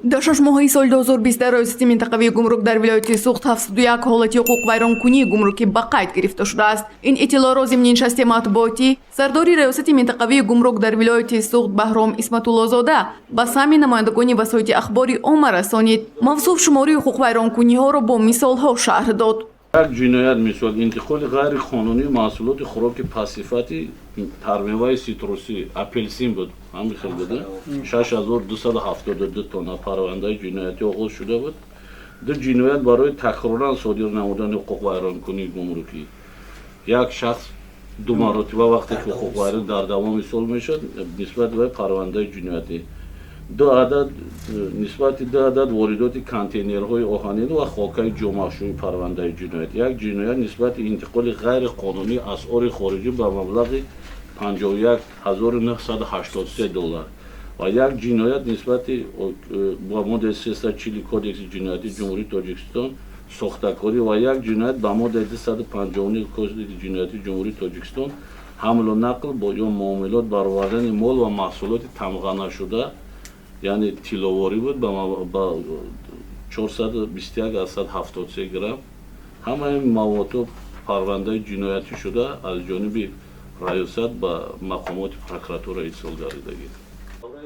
дар 6 моҳаи соли 2020 дар раёсати минтақавии гумрук дар вилояти Суғд 701 ҳолати ҳуқуқвайронкунии гумрукӣ ба қайд гирифта шудааст. Ин иттилоъро зимни нишасти матбуотӣ сардори раёсати минтақавии гумрук дар вилояти Суғд Баҳром Исматуллозода ба сами намояндагони васоити ахбори omma расонид. Мавсуф шумории ҳуқуқвайронкуниҳоро бо мисолҳо шарҳ дод. як ҷиноят мисол интиқоли ғайриқонунии маҳсулоти хӯроки пасифати тармеваи ситрусӣ апелсин буд. ҳамин хел буда 6272 тонна парвандаи ҷиноятӣ оғоз шуда буд. ду ҷиноят барои такроран содир намудани ҳуқуқвайронкунии гумрукӣ. як шахс ду маротиба вақте ки ҳуқуқвайрон дар давоми сол мешуд нисбати ба парвандаи ҷиноятӣ нисбати 2 адад воридоти контейнерҳои оҳанин ва хокаи ҷомашӯи парвандаи ҷиноят. як ҷиноят нисбати интиқоли ғайриқонунии асъори хориҷӣ ба маблағи 51983 доллар ва як ҷиноят нисбати ба модели 340 кодекси ҷинояти ҷумҳурии Тоҷикистон сохтакорӣ ва як ҷиноят ба модели 259 кодекси ҷинояти ҷумҳурии Тоҷикистон ҳамлу нақл бо ё муомилот баровардани мол ва маҳсулоти тамғанашуда яъне тиловорӣ буд ба 421,73 грамм. ҳамаи маводҳо парвандаи ҷиноятӣ шуда аз ҷониби раёсат ба мақомоти прокуратура ирсол гардидагӣ.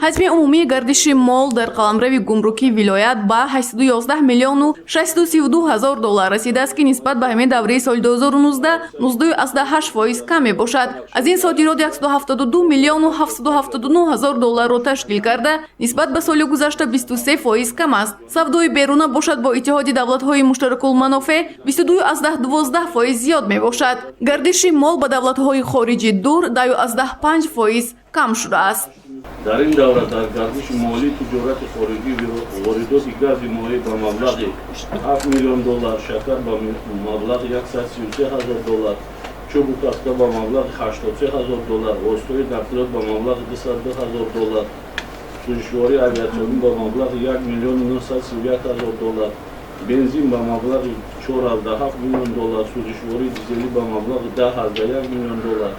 ҳаҷми умумии гардиши мол дар қаламрави гумрукии вилоят ба 811 миллиону 632 ҳазор доллар расидааст, ки нисбат ба ҳамин давраи соли 2019 19,8% кам мебошад. аз ин содирот 172 миллиону 779 ҳазор долларро ташкил карда нисбат ба соли гузашта 23% кам аст. савдои беруна бошад бо иттиҳоди давлатҳои муштаракулманофеъ 22,12% зиёд мебошад. гардиши мол ба давлатҳои хориҷи дур 10,5% кам шудааст. дар ин давра дар гардиши молии тиҷорати хориҷӣ воридоти гази моеъ ба маблағи 7 миллион доллар, шакар ба маблағи 133 ҳазор доллар, чӯбу тахта ба маблағи 83 ҳазор доллар, воситаҳои нақлиёт ба маблағи 202 ҳазор доллар, сӯзишвории авиатсионӣ ба маблағи 1 миллион 931 ҳазор доллар, бензин ба маблағи 4,7 миллион доллар, сӯзишвории дизелӣ ба маблағи 10,1 миллион доллар,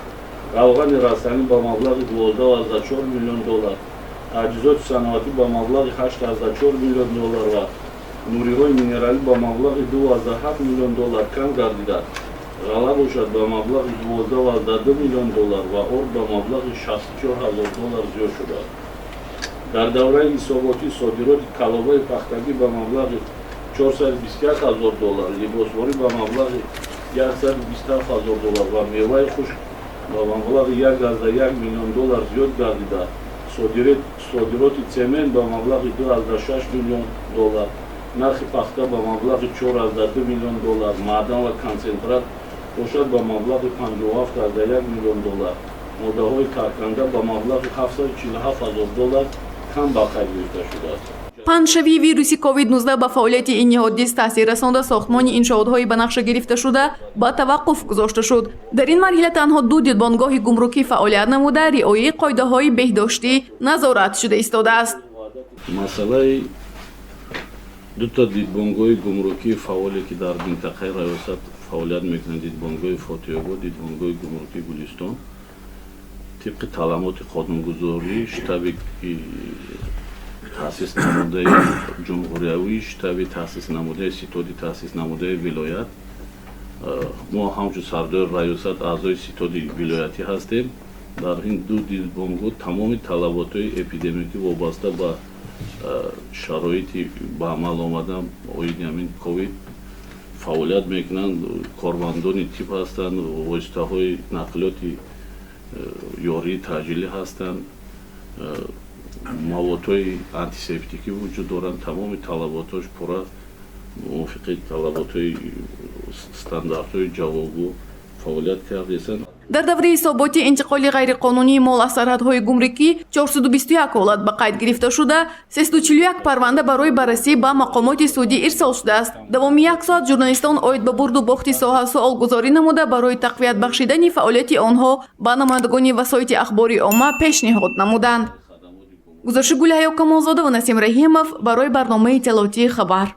равғани растанӣ ба маблағи 12,4 миллион доллар, таҷҳизоти саноатӣ ба маблағи 8,4 миллион доллар ва нуриҳои минералӣ ба маблағи 2,7 миллион доллар кам гардида, ғала бошад ба маблағи 12,2 миллион доллар ва орд ба маблағи 64 ҳазор доллар зиёд шудааст. дар давраи ҳисоботии содироти калобаи пахтагӣ ба маблағи 421 ҳазор доллар, либосворӣ ба маблағи 127 ҳазор доллар ва меваи хушк ба маблағи 1,1 миллион доллар зиёд гардида, содироти цемент ба маблағи 2,6 миллион доллар, нархи пахта ба маблағи 4,2 миллион доллар, маъдан ва консентрат бошад ба маблағи 57,1 миллион доллар, моддаҳои карканда ба маблағи 747 ҳазор доллар кам ба қайд гирифта шудааст. паншавии вируси COVID-19 ба фаъолияти ин ниҳодист таъсир расонда сохтмони иншоотҳои ба нақша гирифта шуда ба таваққуф гузошта шуд. дар ин марҳила танҳо 2 дидбонгоҳи гумрукӣ фаъолият намуда риояи қоидаҳои беҳдоштӣ назорат шуда истодааст. масъалаи дута дидбонгоҳи гумрукии фаъоле ки дар минтақаи раёсат фаъолият мекунанд, дидбонгоҳи фотиҳобод, дидбонгоҳи гумрукии Гулистон, тибқи таълимоти қонунгузорӣ штаби таъсис намудаи ҷумҳуриявӣ, штаби таъсис намудаи ситоди таъсис намудаи вилоят, мо ҳамчун сардори раёсат аъзои ситоди вилоятӣ ҳастем. дар ин ду дидбонгоҳ тамоми талаботҳои эпидемикӣ вобаста ба шароити ба амал омадан оиди ҳамин ковид фаъолият мекунанд. кормандони тиб ҳастанд, воситаҳои нақлиёти ёрии таъҷилӣ ҳастанд, маводҳои антисептикӣ вуҷуд доранд. тамоми талаботҳош пурра мувофиқи талаботҳои стандартҳои ҷавобгӯ фаъолият кардесанд. дар давраи ҳисоботи интиқоли ғайриқонунии мол аз сарҳадҳои гумрукӣ 421 ҳолат ба қайд гирифта шуда 341 парванда барои баррасӣ ба мақомоти судӣ ирсол шудааст. давоми 1 соат журналистон оид ба бурду бохти соҳа суолгузорӣ намуда барои тақвият бахшидани фаъолияти онҳо ба намояндагони васоити ахбори omma пешниҳод намуданд. гузариши Гулҳаё Камолзода ва Насим Раҳимов барои барномаи иттилоотии Хабар.